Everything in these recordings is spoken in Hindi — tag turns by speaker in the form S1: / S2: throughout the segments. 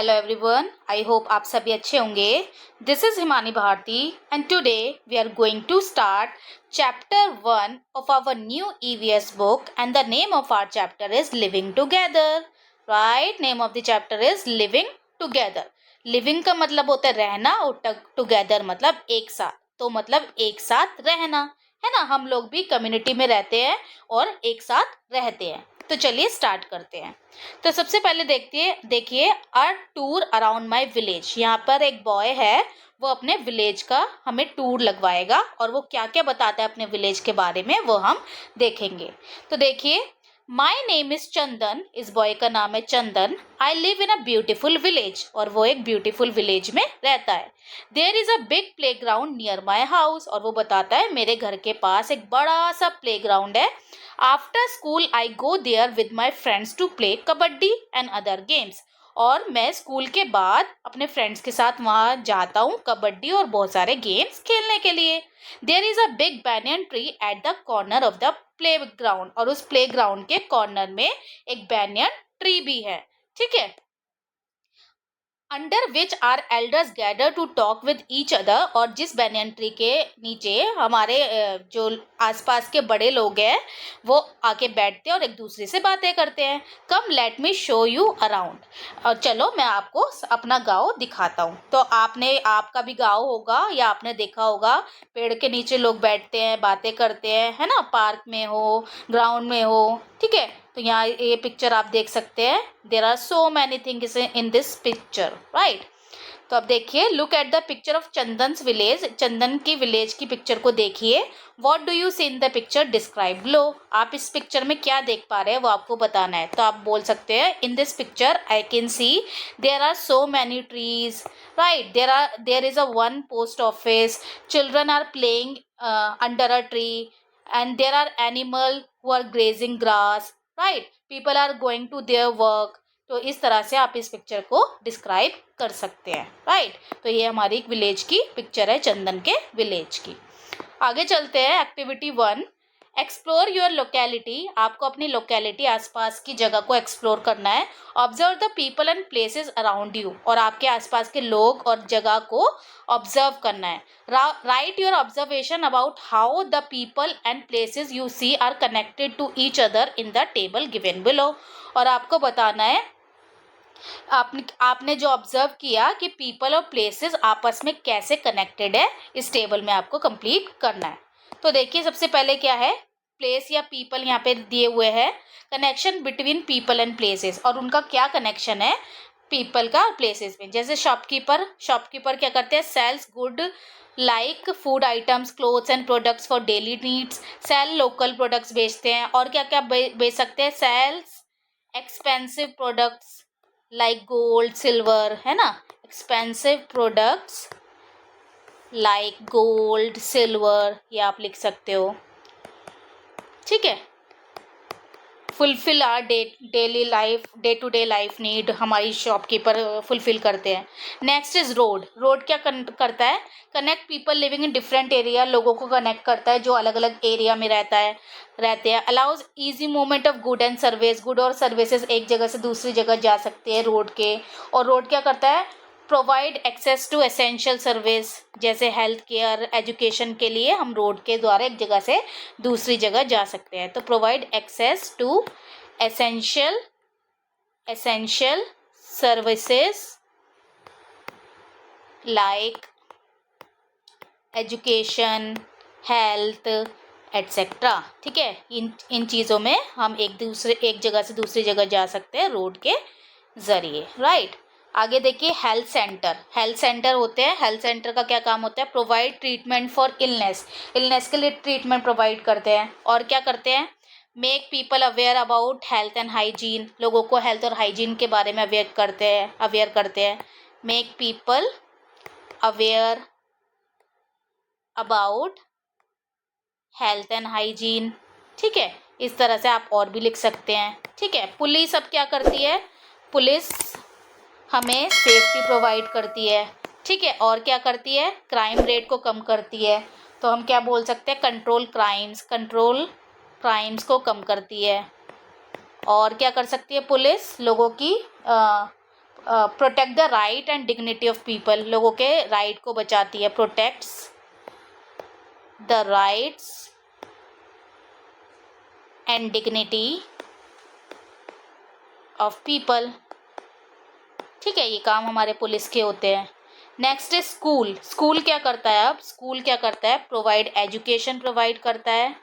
S1: हेलो एवरीवन, आई होप आप सभी अच्छे होंगे। This is Himani Bharti and today we are going to start chapter 1 of our new EVS book and the name of our chapter is living together. Right, name of the chapter is living together. Living का मतलब होता है रहना और टुगेदर मतलब एक साथ, तो मतलब एक साथ रहना है ना। हम लोग भी कम्युनिटी में रहते हैं और एक साथ रहते हैं। तो चलिए स्टार्ट करते हैं। तो सबसे पहले देखिए a tour around my village. यहाँ पर एक बॉय है, वो अपने विलेज का हमें टूर लगवाएगा और वो क्या क्या बताता है अपने विलेज के बारे में वो हम देखेंगे। तो देखिए, माई नेम इज चंदन। इस बॉय का नाम है Chandan. I live in a beautiful village, और वो एक ब्यूटिफुल विलेज में रहता है। There is a big playground near my house, और वो बताता है मेरे घर के पास एक बड़ा सा प्ले ग्राउंड है। After school I go there with my friends to play kabaddi and other games, और मैं स्कूल के बाद अपने फ्रेंड्स के साथ वहाँ जाता हूँ कबड्डी और बहुत सारे गेम्स खेलने के लिए। There is a big banyan tree at the corner of the play ground, और उस प्ले ग्राउंड के कॉर्नर में एक बैनियन ट्री भी है। ठीक है, under which are elders gather to talk with each other, और जिस बैनियन ट्री के नीचे हमारे जो आसपास के बड़े लोग हैं वो आके बैठते हैं और एक दूसरे से बातें करते हैं। Come let me show you around, और चलो मैं आपको अपना गांव दिखाता हूँ। तो आपका भी गांव होगा या आपने देखा होगा, पेड़ के नीचे लोग बैठते हैं, बातें करते हैं, है ना। पार्क में हो, ग्राउंड में हो, ठीक है। तो यहाँ ये पिक्चर आप देख सकते हैं। There are so many things in this picture, right. तो अब देखिए, look at the picture of Chandan's village. Chandan की विलेज की पिक्चर को देखिए। What do you see in the picture, describe लो। आप इस पिक्चर में क्या देख पा रहे हैं वो आपको बताना है। तो आप बोल सकते हैं, in this picture I can see there are so many trees, right. There is a one post office, children are playing under a tree, and there are animal who are grazing grass, right, people are going to their work। तो इस तरह से आप इस पिक्चर को डिस्क्राइब कर सकते हैं, राइट। तो ये हमारी एक विलेज की पिक्चर है, चंदन के विलेज की। आगे चलते हैं, एक्टिविटी 1, एक्सप्लोर योर लोकेलिटी। आपको अपनी लोकेलिटी, आसपास की जगह को एक्सप्लोर करना है। Observe the people and places around you, और आपके आसपास के लोग और जगह को ऑब्जर्व करना है। Write your observation about how the people and places you see are connected to each other in the table given below, और आपको बताना है आपने जो ऑब्जर्व किया कि पीपल और प्लेसेस आपस में कैसे कनेक्टेड है, इस टेबल में आपको कंप्लीट करना है। तो देखिए, सबसे पहले क्या है, प्लेस या पीपल यहाँ पे दिए हुए हैं। Connection between people and places, और उनका क्या कनेक्शन है पीपल का प्लेसेस में। जैसे शॉपकीपर क्या करते हैं, sells good like food items, clothes and products for daily needs. Sell local products बेचते हैं, और क्या क्या बेच सकते हैं, sells expensive products like gold silver, है ना। Expensive products like gold silver, ये आप लिख सकते हो, ठीक है। Fulfil our daily life, day to day life need, हमारी शॉपकीपर फुलफिल करते हैं। Next is road. रोड क्या करता है, connect people living in different area, लोगों को कनेक्ट करता है जो अलग अलग एरिया में रहते हैं। Allows easy movement of good and service, good और सर्विसेज एक जगह से दूसरी जगह जा सकते हैं रोड के। और रोड क्या करता है, provide access to essential service, जैसे हेल्थ केयर, एजुकेशन के लिए हम रोड के द्वारा एक जगह से दूसरी जगह जा सकते हैं। तो provide access to essential services like education, health et cetera, ठीक है। इन चीज़ों में हम एक जगह से दूसरी जगह जा सकते हैं रोड के ज़रिए, राइट। आगे देखिए, हेल्थ सेंटर होते हैं। हेल्थ सेंटर का क्या काम होता है, प्रोवाइड ट्रीटमेंट फॉर इलनेस के लिए ट्रीटमेंट प्रोवाइड करते हैं। और क्या करते हैं, make people aware about health and hygiene, लोगों को हेल्थ और हाइजीन के बारे में अवेयर करते हैं। Make people aware about health and hygiene, ठीक है। इस तरह से आप और भी लिख सकते हैं, ठीक है। पुलिस अब क्या करती है, पुलिस हमें सेफ्टी प्रोवाइड करती है, ठीक है। और क्या करती है, क्राइम रेट को कम करती है। तो हम क्या बोल सकते हैं, कंट्रोल क्राइम्स को कम करती है। और क्या कर सकती है पुलिस, लोगों की protect the right and dignity of people, लोगों के राइट को बचाती है, protects the rights and dignity of people. ठीक है, ये काम हमारे पुलिस के होते हैं। नेक्स्ट है स्कूल। स्कूल क्या करता है? अब स्कूल क्या करता है? प्रोवाइड एजुकेशन प्रोवाइड करता है।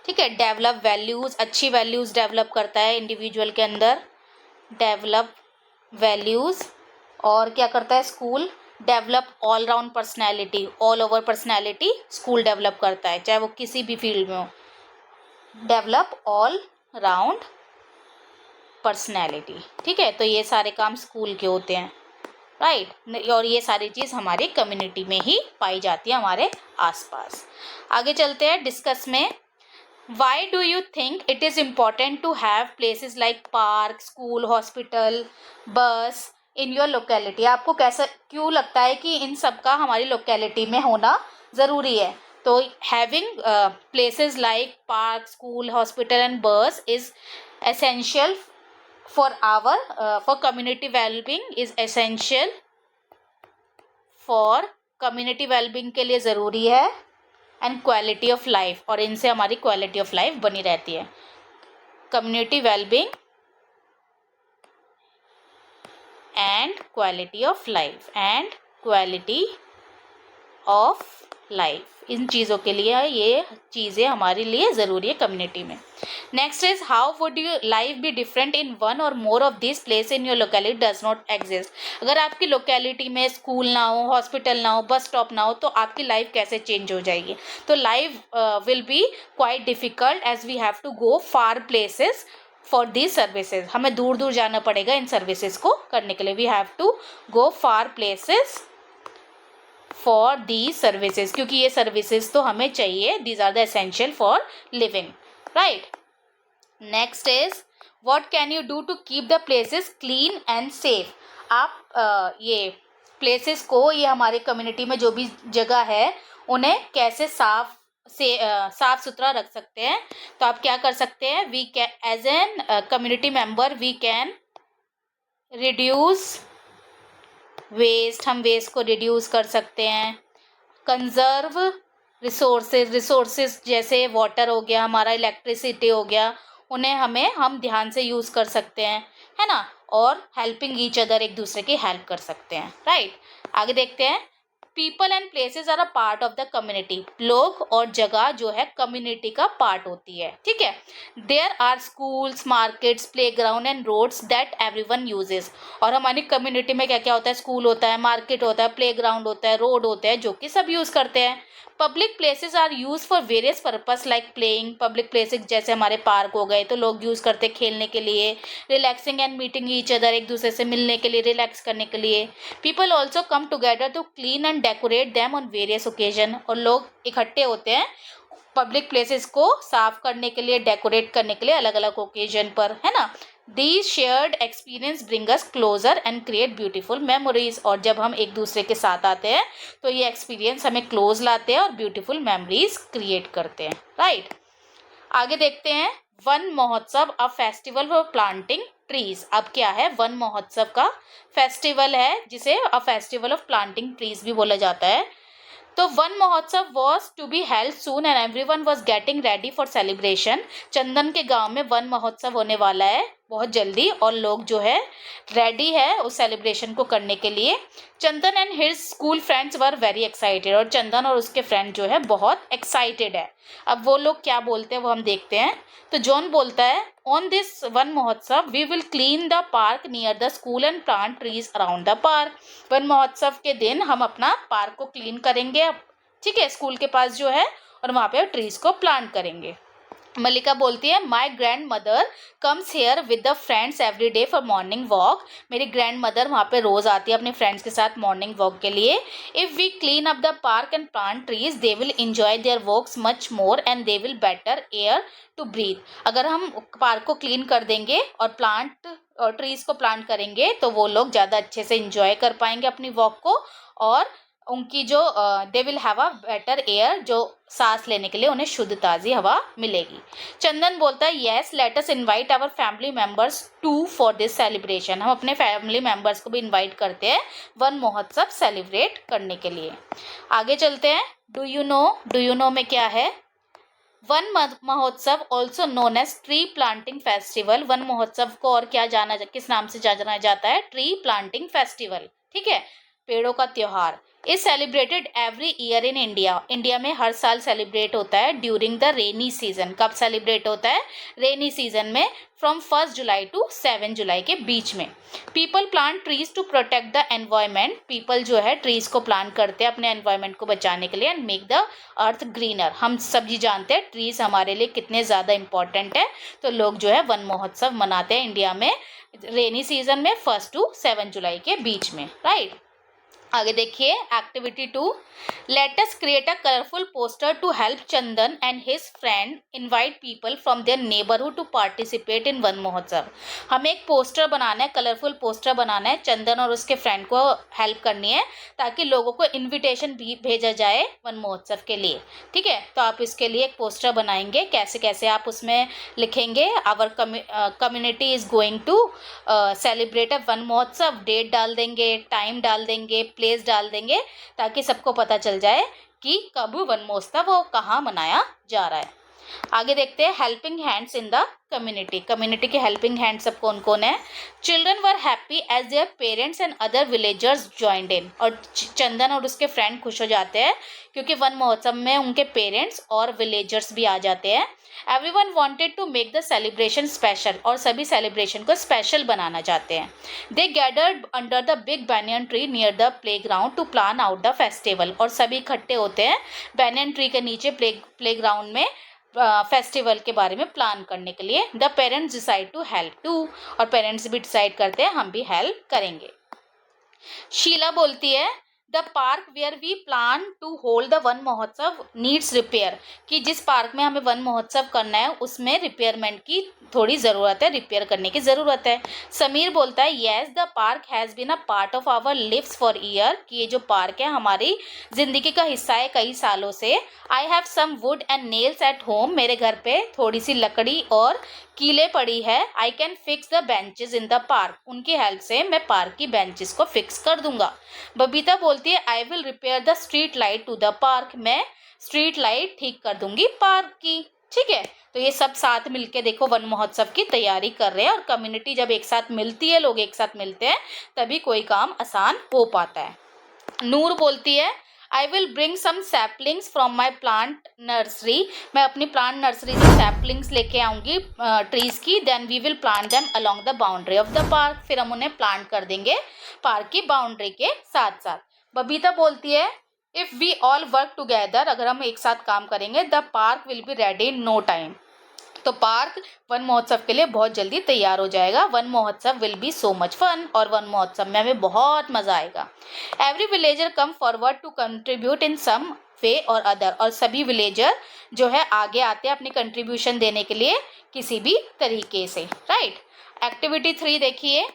S1: ठीक है, डेवलप वैल्यूज, अच्छी वैल्यूज डेवलप करता है इंडिविजुअल के अंदर, डेवलप वैल्यूज। और क्या करता है school? Develop all round personality, all over personality school develop करता है, चाहे वो किसी भी फील्ड में हो। Develop all round personality. ठीक है, तो ये सारे काम स्कूल के होते हैं, राइट। और ये सारी चीज़ हमारी कम्युनिटी में ही पाई जाती है, हमारे आसपास। आगे चलते हैं डिस्कस में। Why do you think it is important to have places like park, school, hospital, bus in your locality? आपको कैसा क्यों लगता है कि इन सब का हमारी लोकेलिटी में होना ज़रूरी है? तो having places like park, school, hospital and बस is essential for our for community well-being is essential for community well-being के लिए ज़रूरी है, एंड क्वालिटी ऑफ लाइफ, और इनसे हमारी क्वालिटी ऑफ लाइफ बनी रहती है। Community wellbeing and quality of life, and quality of life, इन चीज़ों के लिए ये चीज़ें हमारे लिए ज़रूरी है कम्युनिटी में। Next is how would you life be different in one or more of this place in your locality does not exist? अगर आपकी लोकेलिटी में स्कूल ना हो, हॉस्पिटल ना हो, बस स्टॉप ना हो, तो आपकी लाइफ कैसे चेंज हो जाएगी? तो life will be quite difficult as we have to go far places for these services. हमें दूर दूर जाना पड़ेगा इन सर्विसेज को करने के लिए। We have to go far places for these services, क्योंकि ये सर्विसेज तो हमें चाहिए, these are the essential for living, right. Next is what can you do to keep the places clean and safe? आप ये प्लेसेस को, ये हमारे कम्युनिटी में जो भी जगह है, उन्हें कैसे साफ सुथरा रख सकते हैं? तो आप क्या कर सकते हैं? We can as an community member we can reduce waste, हम वेस्ट को रिड्यूस कर सकते हैं। कंजर्व रिसोर्सेज जैसे वाटर हो गया, हमारा इलेक्ट्रिसिटी हो गया, उन्हें हम ध्यान से यूज़ कर सकते हैं, है ना। और हेल्पिंग ईच अदर, एक दूसरे की हेल्प कर सकते हैं, राइट। आगे देखते हैं। People and places are a part of the community. लोग और जगह जो है कम्युनिटी का पार्ट होती है, ठीक है। There are schools, markets, play ground and roads that everyone uses. और हमारी कम्युनिटी में क्या क्या होता है? स्कूल होता है, मार्केट होता है, प्ले ग्राउंड होता है, रोड होते हैं, जो कि सब यूज़ करते हैं। Public places are use for various purpose like playing. Public places जैसे हमारे पार्क हो गए, तो लोग यूज़ करते हैं खेलने के लिए। Relaxing and meeting each other, एक दूसरे से मिलने के लिए, रिलैक्स करने के लिए। People also come together to clean and decorate them on various occasion. और लोग इकट्ठे होते हैं पब्लिक प्लेसेस को साफ करने के लिए, डेकोरेट करने के लिए, अलग अलग ओकेजन पर, है ना। These shared experience bring us closer and create beautiful memories। और जब हम एक दूसरे के साथ आते हैं तो ये एक्सपीरियंस हमें क्लोज लाते हैं और ब्यूटीफुल मेमोरीज क्रिएट करते हैं, राइट। आगे देखते हैं। Van Mahotsav, a festival for planting trees. अब क्या है? वन महोत्सव का फेस्टिवल है, जिसे a festival of planting trees भी बोला जाता है। तो Van Mahotsav was to be held soon and everyone was getting ready for celebration. Chandan के गांव में वन महोत्सव होने वाला है बहुत जल्दी, और लोग जो है रेडी है उस सेलिब्रेशन को करने के लिए। Chandan and his school friends were very excited. और चंदन और उसके फ्रेंड जो है बहुत एक्साइटेड है। अब वो लोग क्या बोलते हैं वो हम देखते हैं। तो जॉन बोलता है, on this Van Mahotsav we will clean the park near the school and plant trees around the park. Van Mahotsav के दिन हम अपना पार्क को क्लीन करेंगे, ठीक है, स्कूल के पास जो है, और वहाँ पे ट्रीज को प्लांट करेंगे। मल्लिका बोलती है, my grand mother comes here with the friends every day for morning walk. मेरी ग्रैंड मदर वहाँ पे रोज़ आती है अपने फ्रेंड्स के साथ मॉर्निंग वॉक के लिए। If we clean up the park and plant trees they will enjoy their walks much more and they will better air to breathe. अगर हम पार्क को क्लीन कर देंगे और प्लांट और ट्रीज को प्लांट करेंगे तो वो लोग ज़्यादा अच्छे से इंजॉय कर पाएंगे अपनी वॉक को, और उनकी जो they will have a better air, जो सांस लेने के लिए उन्हें शुद्ध ताज़ी हवा मिलेगी। चंदन बोलता है yes let us invite our family members to for this celebration. हम अपने फैमिली मेम्बर्स को भी इनवाइट करते हैं वन महोत्सव सेलिब्रेट करने के लिए। आगे चलते हैं। डू यू नो में क्या है? Van Mahotsav also known as tree planting festival. Van Mahotsav को और क्या किस नाम से जाना जाता है? Tree planting festival. ठीक है, पेड़ों का त्योहार। Is celebrated every year in India. India में हर साल सेलिब्रेट होता है ड्यूरिंग द रेनी सीजन। कब सेलिब्रेट होता है? रेनी सीजन में, फ्रॉम 1 जुलाई टू 7 जुलाई के बीच में। People plant trees to protect the environment. People जो है ट्रीज को प्लांट करते हैं अपने एनवायरमेंट को बचाने के लिए, and make the earth greener. हम सभी जानते हैं ट्रीज हमारे लिए कितने ज़्यादा इंपॉर्टेंट है, तो लोग जो है वन महोत्सव मनाते हैं इंडिया में रेनी सीजन में 1 to 7 जुलाई के बीच में, राइट। आगे देखिए activity 2। Let us create a colourful poster to help Chandan and his friend invite people from their neighbourhood to participate in Van Mahotsav. हमें एक पोस्टर बनाना है, कलरफुल पोस्टर बनाना है, चंदन और उसके फ्रेंड को हेल्प करनी है ताकि लोगों को इन्विटेशन भी भेजा जाए वन महोत्सव के लिए। ठीक है, तो आप इसके लिए एक पोस्टर बनाएंगे। कैसे कैसे आप उसमें लिखेंगे? Our community is going to celebrate a Van Mahotsav, date डाल देंगे, टाइम डाल देंगे, प्लेस डाल देंगे, ताकि सबको पता चल जाए कि कब वन महोत्सव वो कहाँ मनाया जा रहा है। आगे देखते हैं helping hands in the community. Community के हेल्पिंग हैंड सब कौन कौन है? Children were happy as their parents and other villagers joined in. और चंदन और उसके फ्रेंड खुश हो जाते हैं क्योंकि वन महोत्सव में उनके पेरेंट्स और विलेजर्स भी आ जाते हैं। Everyone wanted to make the celebration special. और सभी सेलिब्रेशन को स्पेशल बनाना चाहते हैं। They gathered under the big banyan tree near the playground to plan out the festival. और सभी इकट्ठे होते हैं बैनियन ट्री के नीचे प्लेग्राउंड में फेस्टिवल के बारे में प्लान करने के लिए। The parents decide to help too. और पेरेंट्स भी डिसाइड करते हैं हम भी हेल्प करेंगे। शीला बोलती है the park where we plan to hold the Van Mahotsav needs repair. कि जिस पार्क में हमें वन महोत्सव करना है उसमें रिपेयरमेंट की थोड़ी ज़रूरत है, रिपेयर करने की ज़रूरत है। समीर बोलता है yes the park has been a part of our lives for year. कि ये जो पार्क है हमारी ज़िंदगी का हिस्सा है कई सालों से। I have some wood and nails at home. मेरे घर पे थोड़ी सी लकड़ी और कीले पड़ी है। I can fix the benches in the park. उनकी हेल्प से मैं पार्क की बेंचेस को फिक्स कर दूंगा। बबीता बोलती है I will repair the street light to the park. मैं स्ट्रीट लाइट ठीक कर दूंगी पार्क की। ठीक है, तो ये सब साथ मिलके देखो वन महोत्सव की तैयारी कर रहे हैं। और कम्युनिटी जब एक साथ मिलती है, लोग एक साथ मिलते हैं, तभी कोई काम आसान हो पाता है। नूर बोलती है I will bring some saplings from my plant nursery. मैं अपनी प्लांट नर्सरी से सैपलिंग्स लेके आऊँगी ट्रीज़ की। Then we will plant them along the boundary of the park. फिर हम उन्हें प्लांट कर देंगे पार्क की बाउंड्री के साथ साथ। बबीता बोलती है if we all work together. अगर हम एक साथ काम करेंगे the park will be ready in no time. तो पार्क वन महोत्सव के लिए बहुत जल्दी तैयार हो जाएगा। Van Mahotsav will be so much fun. और वन महोत्सव में हमें बहुत मज़ा आएगा। Every villager come forward to contribute in some way or other. और सभी विलेजर जो है आगे आते हैं अपनी कंट्रीब्यूशन देने के लिए किसी भी तरीके से, राइट। एक्टिविटी 3 देखिए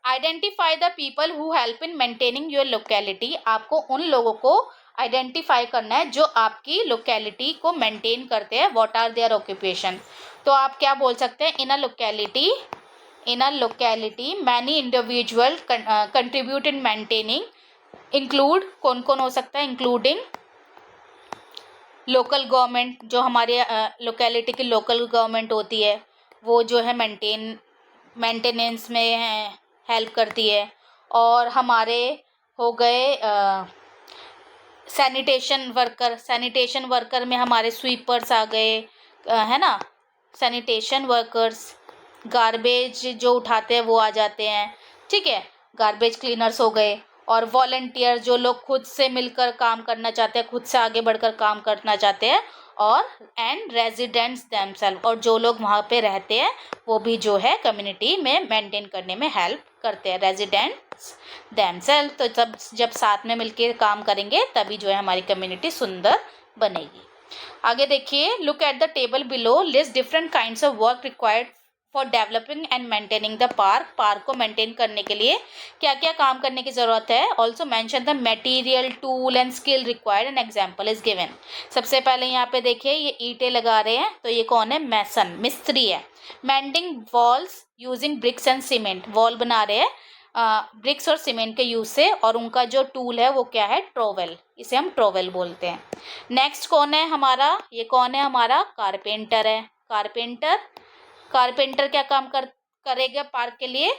S1: identify the people who help in maintaining your locality. आपको उन लोगों को आइडेंटिफाई करना है जो आपकी लोकेलिटी को मेंटेन करते हैं। What are their occupation. तो आप क्या बोल सकते हैं? In a locality many individual contribute in maintaining. Include कौन कौन हो सकता है? इंक्लूडिंग लोकल गवर्नमेंट, जो हमारे लोकेलिटी की लोकल गवर्नमेंट होती है वो जो है मेंटेनेंस में हेल्प करती है। और हमारे हो गए सैनिटेशन वर्कर में हमारे स्वीपर्स आ गए, है ना, सैनिटेशन वर्कर्स। गार्बेज जो उठाते हैं वो आ जाते हैं, ठीक है, गार्बेज क्लीनर्स हो गए। और वॉलंटियर जो लोग खुद से मिलकर काम करना चाहते हैं, खुद से आगे बढ़कर काम करना चाहते हैं। और एंड रेजिडेंट्स देमसेल्फ, और जो लोग वहाँ पे रहते हैं वो भी जो है कम्युनिटी में मेंटेन करने में हेल्प करते हैं, रेजिडेंट्स देमसेल्फ। तो जब साथ में मिलकर काम करेंगे तभी जो है हमारी कम्युनिटी सुंदर बनेगी। आगे देखिए look at the table below, list different kinds of work required for developing and maintaining the park को मेंटेन करने के लिए क्या क्या काम करने की ज़रूरत है. Also mention the material, tool and skill required and example is given. सबसे पहले यहाँ पे देखिए ये ईंटें लगा रहे हैं, तो ये कौन है, मैसन, मिस्त्री है. Mending walls using bricks and cement, wall बना रहे हैं ब्रिक्स और सीमेंट के यूज से, और उनका जो टूल है वो क्या है, ट्रोवेल, इसे हम ट्रोवेल बोलते हैं. नेक्स्ट कौन है हमारा, ये कौन है हमारा, कारपेंटर है. कारपेंटर क्या काम करेगा पार्क के लिए,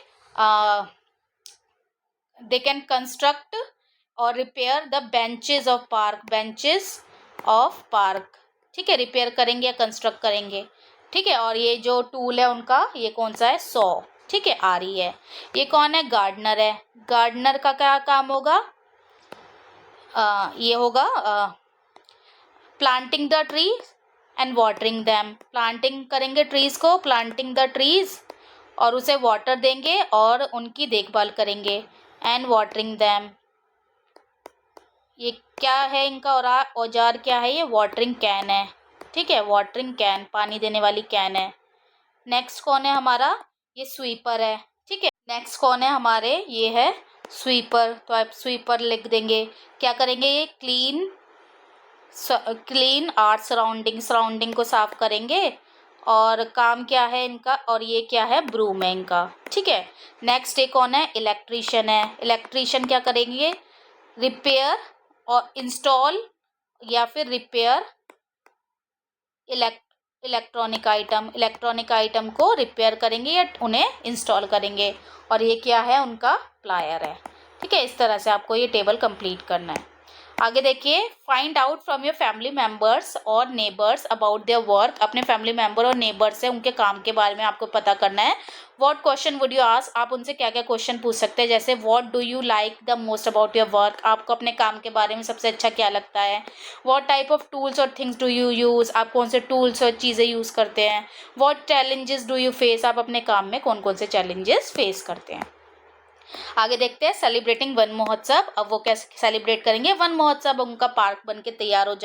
S1: दे कैन कंस्ट्रक्ट और repair the benches of park, ठीक है, रिपेयर करेंगे या कंस्ट्रक्ट करेंगे, ठीक है. और ये जो टूल है उनका, ये कौन सा है, सॉ, ठीक है, आरी है. ये कौन है, गार्डनर है. गार्डनर का क्या काम होगा, ये होगा planting the trees and watering them. Planting करेंगे ट्रीज को, प्लांटिंग द ट्रीज, और उसे वाटर देंगे और उनकी देखभाल करेंगे. एंड वाटरिंग दैम, ये क्या है इनका औजार क्या है, ये वाटरिंग कैन है, ठीक है, वाटरिंग कैन, पानी देने वाली कैन है. नेक्स्ट कौन है हमारा, ये स्वीपर है, ठीक है. नेक्स्ट कौन है हमारे, ये है स्वीपर, तो आप स्वीपर लिख देंगे. क्या करेंगे, ये क्लीन आर सराउंडिंग को साफ करेंगे, और काम क्या है इनका, और ये क्या है, ब्रूम है इनका, ठीक है. नेक्स्ट एक कौन है, इलेक्ट्रीशियन है. इलेक्ट्रीशियन क्या करेंगे, रिपेयर और इंस्टॉल या फिर रिपेयर इलेक्ट्रॉनिक आइटम को रिपेयर करेंगे या उन्हें इंस्टॉल करेंगे. और ये क्या है, उनका प्लायर है, ठीक है. इस तरह से आपको ये टेबल कंप्लीट करना है. आगे देखिए, find out from your family members और नेबर्स अबाउट देयर वर्क. अपने फैमिली मेम्बर और नेबर्स से उनके काम के बारे में आपको पता करना है. What question would you ask, आप उनसे क्या क्या क्वेश्चन पूछ सकते हैं, जैसे what do you like the most about your work, आपको अपने काम के बारे में सबसे अच्छा क्या लगता है. व्हाट टाइप ऑफ टूल्स और थिंग्स डू यू यूज़, आप कौन से टूल्स और चीज़ें यूज़ करते हैं. What challenges do you face, आप अपने काम में कौन कौन से चैलेंजेस फेस करते हैं. आगे देखते हैं सेलिब्रेटिंग वन महोत्सव. अब वो कैसे सेलिब्रेट करेंगे वन महोत्सव, उनका पार्क बन के तैयार हो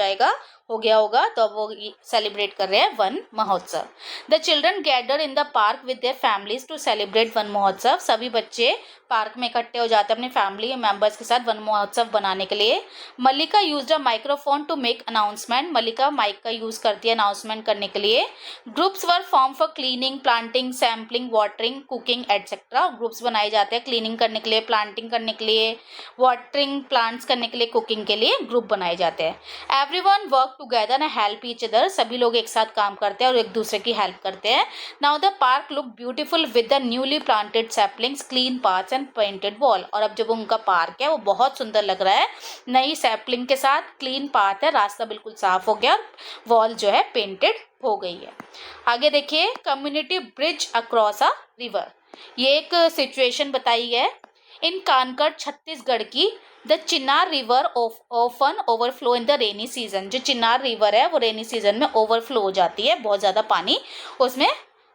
S1: गया होगा, तो अब वो सेलिब्रेट कर रहे हैं Van Mahotsav. The children gather in the park with their families to celebrate Van Mahotsav. सभी बच्चे पार्क में इकट्ठे हो जाते हैं अपने फैमिली मेंबर्स के साथ वन महोत्सव बनाने के लिए. Mallika used a microphone to make announcement. Mallika mic का यूज करती है अनाउंसमेंट करने के लिए. Groups were form for cleaning, planting, sampling, watering, cooking etcetera. Groups बनाए जाते हैं क्लीनिंग करने के लिए, प्लांटिंग करने के लिए, वाटरिंग प्लांट्स करने के लिए, कुकिंग के लिए ग्रुप बनाए जाते हैं. Everyone work together and help each other. सभी लोग एक साथ काम करते हैं और एक दूसरे की हेल्प करते हैं. Now the park look beautiful with the newly planted saplings, clean paths and painted wall. और अब जब उनका पार्क है वो बहुत सुंदर लग रहा है, नई सैपलिंग के साथ, क्लीन पाथ है, रास्ता बिल्कुल साफ हो गया, वॉल जो है पेंटेड हो गई है. आगे देखिए, community bridge across a river. ये एक सिचुएशन बताई है. इन कानगढ़ छत्तीसगढ़ की the Chinar river often overflow in the rainy season. जो चिनार रिवर है वो रेनी सीजन में ओवरफ्लो हो जाती है, बहुत ज़्यादा पानी उसमें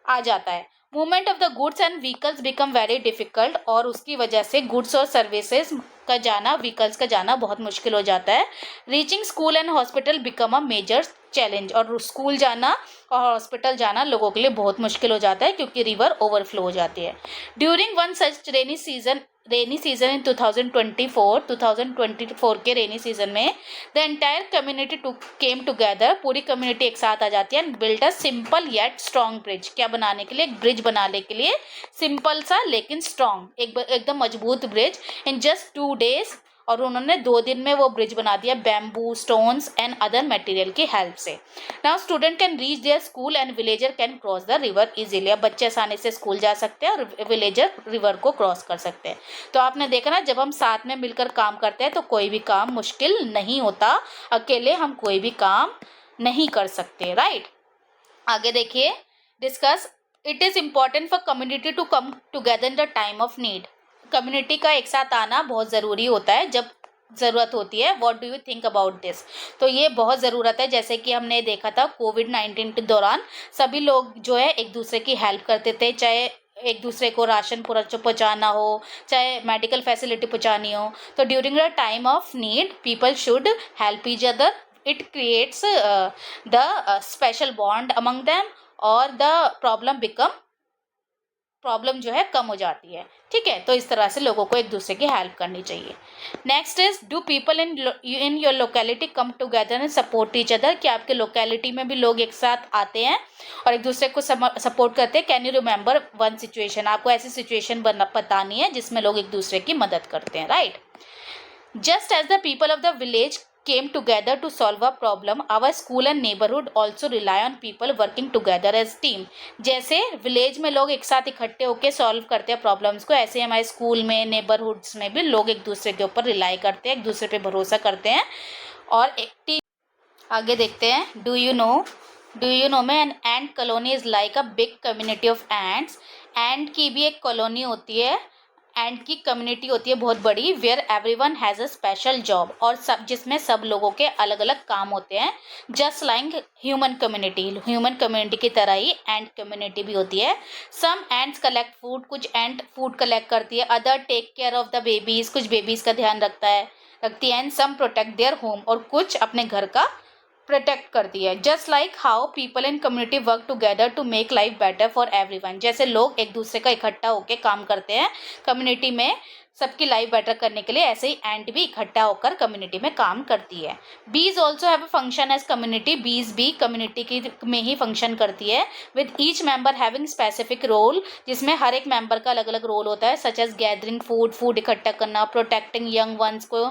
S1: आ जाता है. Movement of the goods and vehicles become very difficult. और उसकी वजह से गुड्स और सर्विसेज का जाना, व्हीकल्स का जाना बहुत मुश्किल हो जाता है. Reaching school and hospital become a major challenge. और स्कूल जाना और हॉस्पिटल जाना लोगों के लिए बहुत मुश्किल हो जाता है क्योंकि रिवर ओवरफ्लो हो जाती है. During one such rainy season in 2024 के रेनी सीजन में the entire community came together. पूरी कम्युनिटी एक साथ आ जाती है. And built a simple yet strong bridge. क्या बनाने के लिए, एक ब्रिज बनाने के लिए, सिंपल सा लेकिन स्ट्रॉन्ग, एकदम मजबूत ब्रिज. इन जस्ट 2 days, और उन्होंने 2 दिन में वो ब्रिज बना दिया, bamboo, stones and other material की हेल्प से. Now student can reach their school and villager can cross the river easily. अब बच्चे आसानी से स्कूल जा सकते हैं और विलेजर रिवर को क्रॉस कर सकते हैं. तो आपने देखा ना, जब हम साथ में मिलकर काम करते हैं तो कोई भी काम मुश्किल नहीं होता. अकेले हम कोई भी काम नहीं कर सकते, राइट. आगे देखिए, discuss it is important for community to come together in the time of need. Community का एक साथ आना बहुत ज़रूरी होता है जब ज़रूरत होती है. What do you think about this. तो ये बहुत ज़रूरत है. जैसे कि हमने देखा था कोविड-19 के दौरान सभी लोग जो है एक दूसरे की हेल्प करते थे, चाहे एक दूसरे को राशन पहुँचाना हो, चाहे मेडिकल फैसिलिटी पहुँचानी हो. तो during the time of need people should help each other. It creates the special bond among them और द प्रॉब्लम बिकम प्रॉब्लम जो है कम हो जाती है। ठीक है, तो इस तरह से लोगों को एक दूसरे की हेल्प करनी चाहिए। Next is, do people in your locality come together and support each other? कि आपके लोकेलिटी में भी लोग एक साथ आते हैं और एक दूसरे को सपोर्ट करते हैं। Can you remember one situation? आपको ऐसी सिचुएशन बतानी है जिसमें लोग एक दूसरे की मदद करते हैं, right? Just as the people of the village came together to solve a problem, our school and neighborhood also rely on people working together as team. जैसे विलेज में लोग एक साथ इकट्ठे होकर सॉल्व करते हैं प्रॉब्लम्स को, ऐसे हमारे स्कूल में, नेबरहुड्स में भी लोग एक दूसरे के ऊपर रिलाई करते हैं, एक दूसरे पे भरोसा करते हैं और एक टीम। आगे देखते हैं, डू यू नो में an ant colony is like a big community of ants. Ant की भी एक कॉलोनी होती है, एंड की कम्युनिटी होती है बहुत बड़ी, where everyone has a special job, और सब जिसमें सब लोगों के अलग अलग काम होते हैं। जस्ट लाइक ह्यूमन कम्युनिटी की तरह ही एंट कम्युनिटी भी होती है। सम एंट्स कलेक्ट फूड, कुछ एंट फूड कलेक्ट करती है। Other take care of the babies, कुछ बेबीज़ का ध्यान रखती है। And some protect their home, और कुछ अपने घर का प्रोटेक्ट करती है। Just like how people in community work together to make life better for everyone. जैसे लोग एक दूसरे का इकट्ठा होकर काम करते हैं कम्युनिटी में सबकी लाइफ बेटर करने के लिए, ऐसे ही एंट भी इकट्ठा होकर कम्युनिटी में काम करती है। Bees also have a function as community. Bees भी कम्युनिटी की में ही फंक्शन करती है, with each member having specific role, जिसमें हर एक मेंबर का अलग अलग रोल होता है। सच एज गैदरिंग फूड इकट्ठा करना, प्रोटेक्टिंग यंग वंस को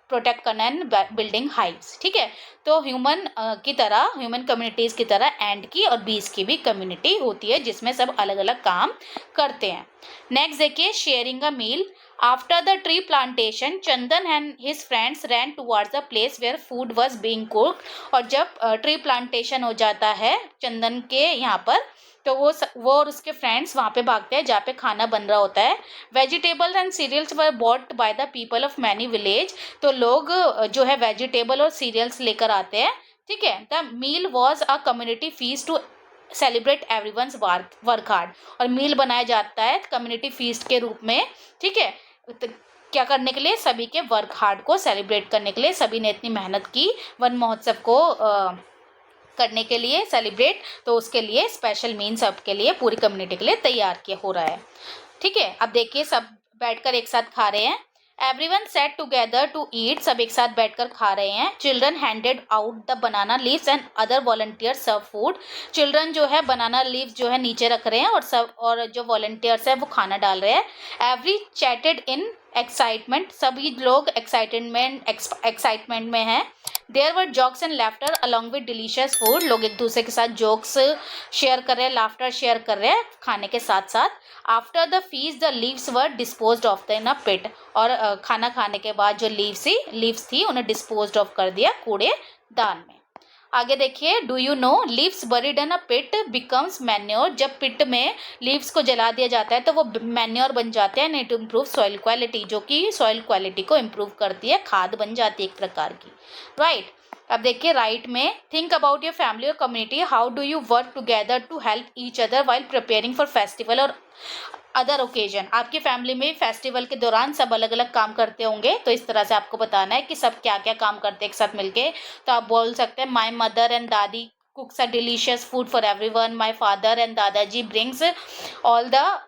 S1: प्रोटेक्ट करना एंड बिल्डिंग हाइव्स। ठीक है, तो ह्यूमन कम्युनिटीज़ की तरह एंट की और बीज की भी कम्युनिटी होती है जिसमें सब अलग अलग काम करते हैं। नेक्स्ट देखिए, sharing a meal. After the tree plantation, Chandan and his friends ran towards the place where food was being cooked. और जब ट्री प्लांटेशन हो जाता है चंदन के यहाँ पर, तो वो और उसके फ्रेंड्स वहाँ पे भागते हैं जहाँ पे खाना बन रहा होता है। Vegetables and cereals were bought by the people of many village. तो लोग जो है वेजिटेबल और सीरियल्स लेकर आते हैं। ठीक है, the meal was a community feast to celebrate everyone's work hard. और मील बनाया जाता है कम्युनिटी फीस्ट के रूप में। ठीक है, तो क्या करने के लिए? सभी के वर्क हार्ड को सेलिब्रेट करने के लिए। सभी ने इतनी मेहनत की वन महोत्सव को करने के लिए, सेलिब्रेट, तो उसके लिए स्पेशल मीन सबके लिए, पूरी कम्युनिटी के लिए तैयार किया हो रहा है। ठीक है, अब देखिए सब बैठकर एक साथ खा रहे हैं। Everyone set together to eat. सब एक साथ बैठकर खा रहे हैं। Children handed out the banana leaves and other volunteers serve food. Children जो है बनाना लीव्स जो है नीचे रख रहे हैं और जो वॉलंटियर्स है वो खाना डाल रहे हैं। Every chatted in excitement. सभी लोग एक्साइटमेंट में हैं। There were jokes and laughter along with delicious food. लोग एक दूसरे के साथ जोक्स शेयर कर रहे हैं, लाफ्टर शेयर कर रहे हैं खाने के साथ साथ। After the feast the leaves were disposed of the in a pit. और खाना खाने के बाद जो लीव्स थी उन्हें डिस्पोज्ड ऑफ कर दिया कूड़ेदान में। आगे देखिए, do you know leaves buried in a pit becomes manure. जब पिट में लीव्स को जला दिया जाता है तो वो मैन्योर बन जाते हैं। And it improve soil quality, जो कि सॉइल क्वालिटी को इम्प्रूव करती है, खाद बन जाती है एक प्रकार की, राइट। अब देखिए राइट में, थिंक अबाउट योर फैमिली और community, how do you work together to help each other while preparing for festival और अदर ओकेजन। आपकी फैमिली में फेस्टिवल के दौरान सब अलग अलग काम करते होंगे, तो इस तरह से आपको बताना है कि सब क्या क्या काम करते हैं एक साथ मिलके। तो आप बोल सकते हैं, माई मदर एंड दादी cooks a delicious food for everyone. My father and Dadaji brings all the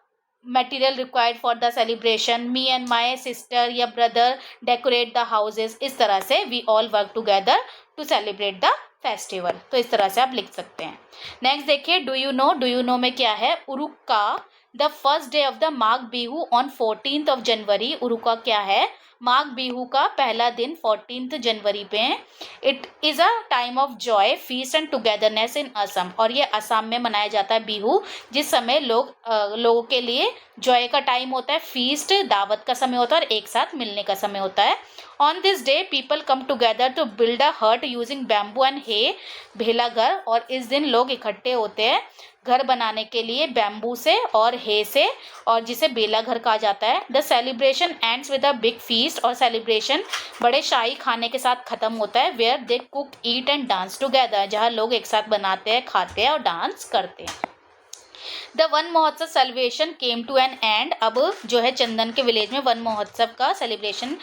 S1: material required for the celebration. Me and my sister या brother decorate the houses. इस तरह से we all work together to celebrate the festival. तो इस तरह से आप लिख सकते हैं। नेक्स्ट देखिए, डू यू नो में क्या है? Uruka, the first day of the Magh Bihu on 14th of January। Uruka क्या है? माघ बिहू का पहला दिन 14th जनवरी पे। It is a time of joy, feast and togetherness in Assam. और ये असम में मनाया जाता है बिहू, जिस समय लोगों के लिए जॉय का टाइम होता है, फीस्ट दावत का समय होता है और एक साथ मिलने का समय होता है। On this day people come together to build a hut using bamboo and हे, भेला घर। और इस दिन लोग इकट्ठे होते हैं घर बनाने के लिए बैम्बू से और हे से, और जिसे बेला घर कहा जाता है। The celebration ends with a big feast. और सेलिब्रेशन बड़े शाही खाने के साथ खत्म होता है। Where they cook eat and dance together, जहाँ लोग एक साथ बनाते हैं, खाते हैं और डांस करते हैं। The Van Mahotsav celebration came to an end. अब जो है चंदन के विलेज में वन महोत्सव का सेलिब्रेशन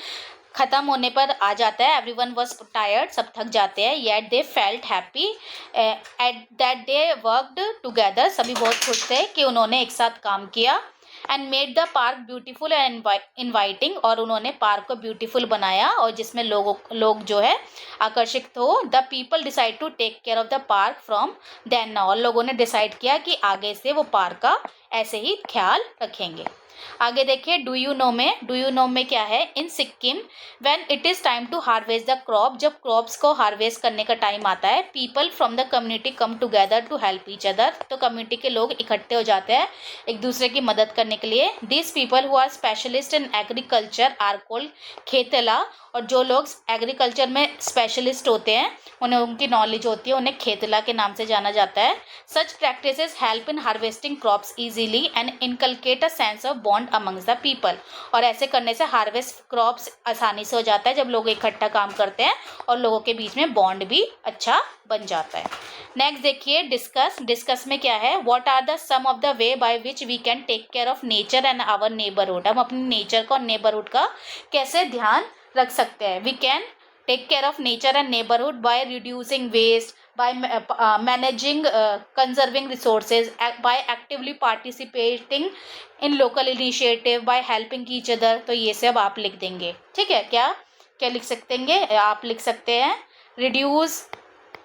S1: ख़त्म होने पर आ जाता है। एवरीवन वाज टायर्ड, सब थक जाते हैं। Yet they felt happy at that they worked together, सभी बहुत खुश थे कि उन्होंने एक साथ काम किया। And made the park beautiful and inviting, और उन्होंने पार्क को ब्यूटीफुल बनाया और जिसमें लोग जो है आकर्षित हो। The people decide to take care of the park from then now, और लोगों ने डिसाइड किया कि आगे से वो पार्क का ऐसे ही ख्याल रखेंगे। आगे देखिए, डू यू नो में क्या है? In Sikkim when it is time to harvest the crop, जब क्रॉप्स को हार्वेस्ट करने का टाइम आता है, people from the community come together to help each other, तो कम्युनिटी के लोग इकट्ठे हो जाते हैं एक दूसरे की मदद करने के लिए। This people who are specialist in agriculture are called Khetla, और जो लोग एग्रीकल्चर में स्पेशलिस्ट होते हैं, उन्हें उनकी नॉलेज होती है, उन्हें खेतला के नाम से जाना जाता है। Such practices help in harvesting crops easily and inculcate a sense of bond amongst the people, और ऐसे करने से हार्वेस्ट क्रॉप्स आसानी से हो जाता है जब लोग इकट्ठा काम करते हैं, और लोगों के बीच में बॉन्ड भी अच्छा बन जाता है। नेक्स्ट देखिए, डिस्कस में क्या है? What are the some of the way by which we can take care of nature and our neighbourhood, हम अपने नेचर का और नेबरहुड का कैसे ध्यान रख सकते हैं। We can take care of nature and neighbourhood by reducing waste, by managing conserving resources, by actively participating in local initiative, by helping each other। तो ये सब आप लिख देंगे, ठीक है। क्या क्या लिख सकते हैं? आप लिख सकते हैं reduce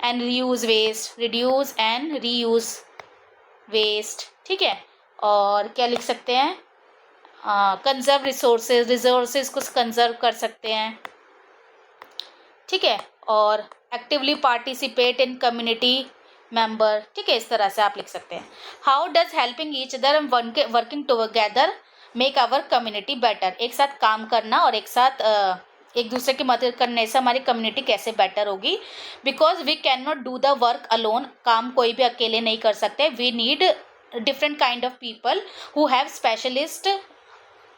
S1: and reuse waste, reduce and reuse waste, ठीक है। और क्या लिख सकते हैं? कंजर्व रिसोर्सेज को कंजर्व कर सकते हैं, ठीक है। और actively participate in community member, ठीक है, इस तरह से आप लिख सकते हैं। How does helping each other and working together make our community better, एक साथ काम करना और एक साथ एक दूसरे की मदद करने से हमारी कम्युनिटी कैसे बेटर होगी। Because we can not do the work alone, काम कोई भी अकेले नहीं कर सकते। We need different kind of people who have specialist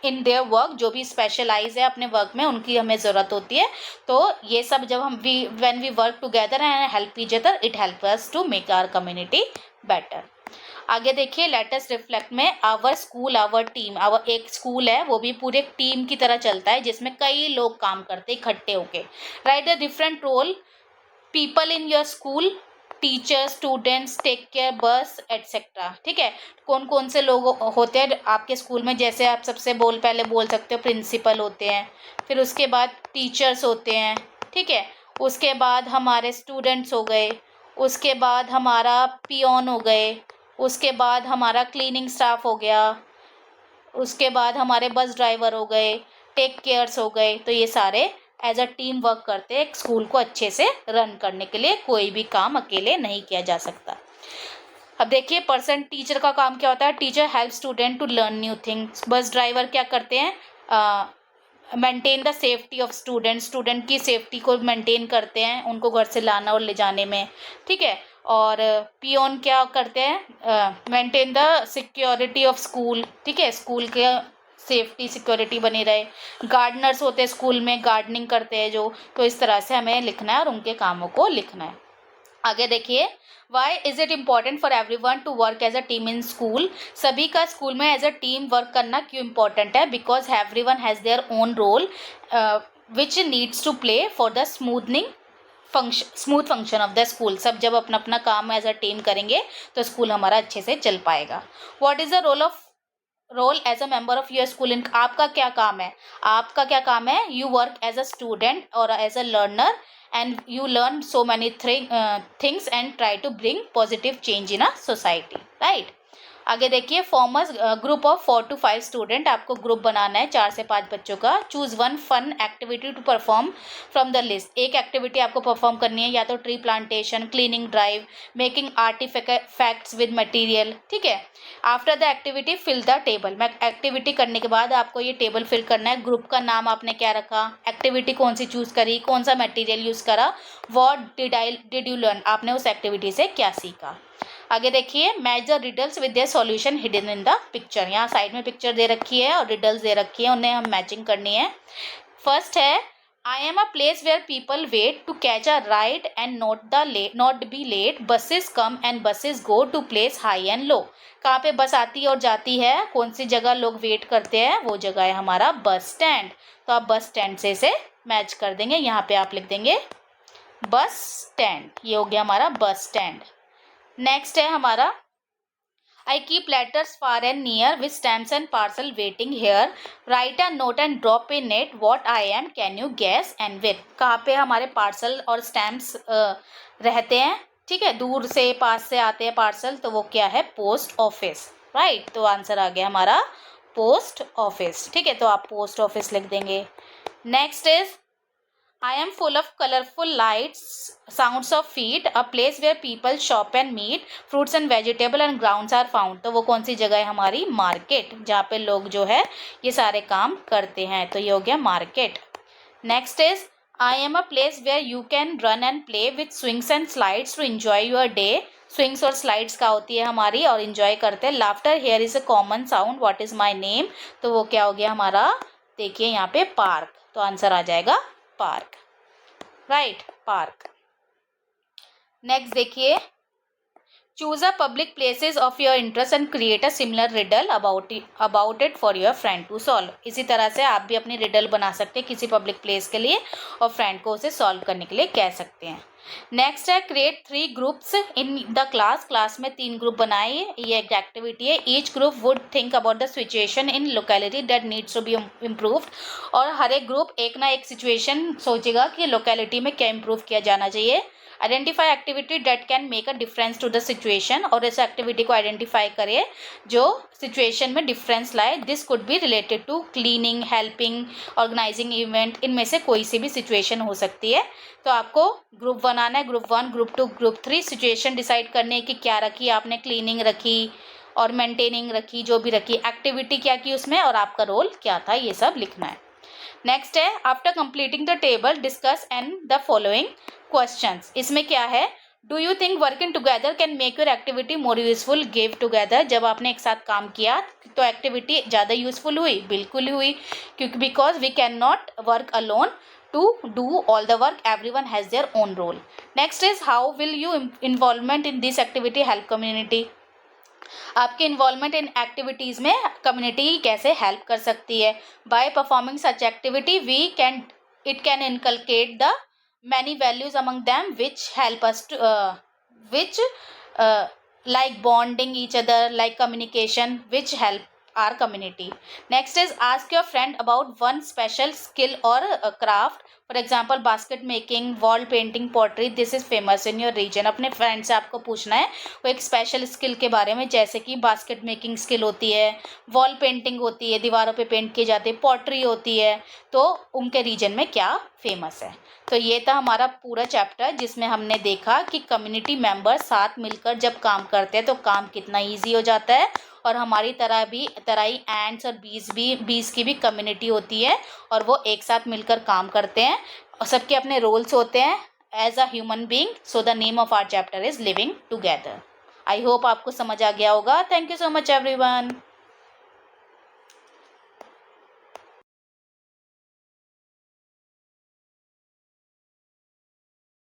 S1: in their work, जो भी स्पेशलाइज है अपने वर्क में, उनकी हमें ज़रूरत होती है। तो ये सब जब हम when we work together and help each other, it help us to make our community better. आगे देखिए, लेट अस रिफ्लेक्ट में our school our team, our एक स्कूल है वो भी पूरे टीम की तरह चलता है जिसमें कई लोग काम करते हैं इकट्ठे होके। Write the different role people in your school, teacher, students, take care, bus etcetera, ठीक है। कौन कौन से लोग होते हैं आपके स्कूल में? जैसे आप सबसे पहले बोल सकते हो प्रिंसिपल होते हैं, फिर उसके बाद टीचर्स होते हैं, ठीक है। उसके बाद हमारे स्टूडेंट्स हो गए, उसके बाद हमारा पियोन हो गए, उसके बाद हमारा क्लीनिंग स्टाफ हो गया, उसके बाद हमारे बस ड्राइवर हो गए, टेक केयर्स हो गए। तो ये सारे एज अ टीम वर्क करते हैं एक स्कूल को अच्छे से रन करने के लिए, कोई भी काम अकेले नहीं किया जा सकता। अब देखिए, पर्सन टीचर का काम क्या होता है? Teacher help student to learn new things. Bus driver क्या करते हैं? Maintain the safety of student की सेफ्टी को मेंटेन करते हैं, उनको घर से लाना और ले जाने में, ठीक है। और पियोन क्या करते हैं? Maintain the security of school, ठीक है, स्कूल के सेफ्टी सिक्योरिटी बनी रहे। गार्डनर्स होते हैं स्कूल में, गार्डनिंग करते हैं जो, तो इस तरह से हमें लिखना है और उनके कामों को लिखना है। आगे देखिए, why is it important for everyone to work as a team in school, सभी का स्कूल में एज अ टीम वर्क करना क्यों इम्पॉर्टेंट है? Because everyone has their own role which needs to play for the smooth function of the school. सब जब अपना अपना काम एज अ टीम करेंगे तो स्कूल हमारा अच्छे से चल पाएगा। What is the role as a member of your school in, आपका क्या काम है? आपका क्या काम है? You work as a student और as a learner and you learn so many things and try to bring positive change in a society, right? आगे देखिए, formers group of 4 to 5 student, आपको ग्रुप बनाना है 4 से 5 बच्चों का। Choose one fun activity to perform from the list, एक एक्टिविटी आपको परफॉर्म करनी है, या तो tree plantation, cleaning drive, making artifacts with material, ठीक है। After the activity fill the table, मैं एक्टिविटी करने के बाद आपको ये टेबल फिल करना है। ग्रुप का नाम आपने क्या रखा, एक्टिविटी कौन सी चूज़ करी, कौन सा मटेरियल यूज़ करा, व्हाट डिड यू लर्न, आपने उस एक्टिविटी से क्या सीखा। आगे देखिए, match the riddles with their solution hidden in the picture, यहाँ साइड में पिक्चर दे रखी है और रिडल्स दे रखी है, उन्हें हम मैचिंग करनी है। फर्स्ट है, I am a place where people wait to catch a ride and not be late, buses come and buses go to place high and low, कहाँ पे बस आती है और जाती है, कौन सी जगह लोग वेट करते हैं, वो जगह है हमारा बस स्टैंड। तो आप बस स्टैंड से इसे मैच कर देंगे। यहाँ पे आप लिख देंगे बस स्टैंड, ये हो गया हमारा बस स्टैंड। नेक्स्ट है हमारा I keep letters far and near with stamps and parcel waiting here. Write a note and drop in it what I am. Can you guess and with? कहाँ पे हमारे पार्सल और स्टैम्प्स रहते हैं, ठीक है, दूर से पास से आते हैं पार्सल, तो वो क्या है, पोस्ट ऑफिस, राइट। तो आंसर आ गया हमारा पोस्ट ऑफिस, ठीक है, तो आप पोस्ट ऑफिस लिख देंगे। Next is I am full of colorful lights, sounds of feet, a place where people shop and meet, fruits and vegetable and grounds are found। तो वो कौन सी जगह है हमारी, मार्केट, जहाँ पे लोग जो है ये सारे काम करते हैं, तो ये हो गया market. Next is I am a place where you can run and play with swings and slides to enjoy your day। Swings और स्लाइड्स का होती है हमारी और इंजॉय करते हैं। Laughter here is a common sound, what is my name, तो वो क्या हो गया हमारा, देखिए यहाँ पे पार्क, तो आंसर आ जाएगा पार्क, राइट, पार्क। नेक्स्ट देखिए, choose a public places of your interest and create a similar riddle about it for your friend to solve. इसी तरह से आप भी अपनी रिडल बना सकते हैं किसी पब्लिक प्लेस के लिए और फ्रेंड को उसे सॉल्व करने के लिए कह सकते हैं। नेक्स्ट है create 3 groups in the class में 3 ग्रुप बनाइए, ये एक एक्टिविटी है। Each group would think about the situation in locality that needs to be improved, और हर एक ग्रुप एक ना एक सिचुएशन सोचेगा कि लोकेलिटी में क्या इम्प्रूव किया जाना चाहिए। Identify activity that can make a difference to the situation, और इस एक्टिविटी को आइडेंटिफाई करें जो सिचुएशन में डिफरेंस लाए। This could be related to cleaning, helping, organising event, इनमें से कोई सी भी सिचुएशन हो सकती है। तो आपको ग्रुप बनाना है, group 1, group 2, group 3, situation decide करने की क्या रखी आपने, क्लीनिंग रखी और मेंटेनिंग रखी, जो भी रखी, एक्टिविटी क्या की उसमें और आपका रोल क्या था, ये सब लिखना है। नेक्स्ट है after completing the table discuss and the following questions. इसमें क्या है, do you think working together can make your activity more useful, give together, जब आपने एक साथ काम किया तो एक्टिविटी ज़्यादा यूजफुल हुई, बिल्कुल हुई, क्योंकि because we can not work alone to do all the work, everyone has their own role। next is how will you involvement in this activity help community, आपके इन्वॉल्वमेंट इन एक्टिविटीज़ में कम्युनिटी कैसे हेल्प कर सकती है। By performing such activity we can it can inculcate the many values among them which help us to which like bonding each other, like communication, which help our community। next is ask your friend about one special skill or craft, for example basket making, wall painting, pottery, this is famous in your region। अपने फ्रेंड से आपको पूछना है वो एक स्पेशल स्किल के बारे में, जैसे कि बास्केट मेकिंग स्किल होती है, वॉल पेंटिंग होती है, दीवारों पे पेंट किए जाते हैं, पॉटरी होती है, तो उनके रीजन में क्या फेमस है। तो ये था हमारा पूरा चैप्टर जिसमें हमने देखा कि कम्युनिटी मेंबर्स साथ मिलकर जब काम करते हैं तो काम कितना इजी हो जाता है, और हमारी तरह ही एंड्स और बीज की भी कम्युनिटी होती है और वो एक साथ मिलकर काम करते हैं और सबके अपने रोल्स होते हैं as a human being. So the name of our chapter is living together. I hope आपको समझ आ गया होगा। Thank you so much everyone.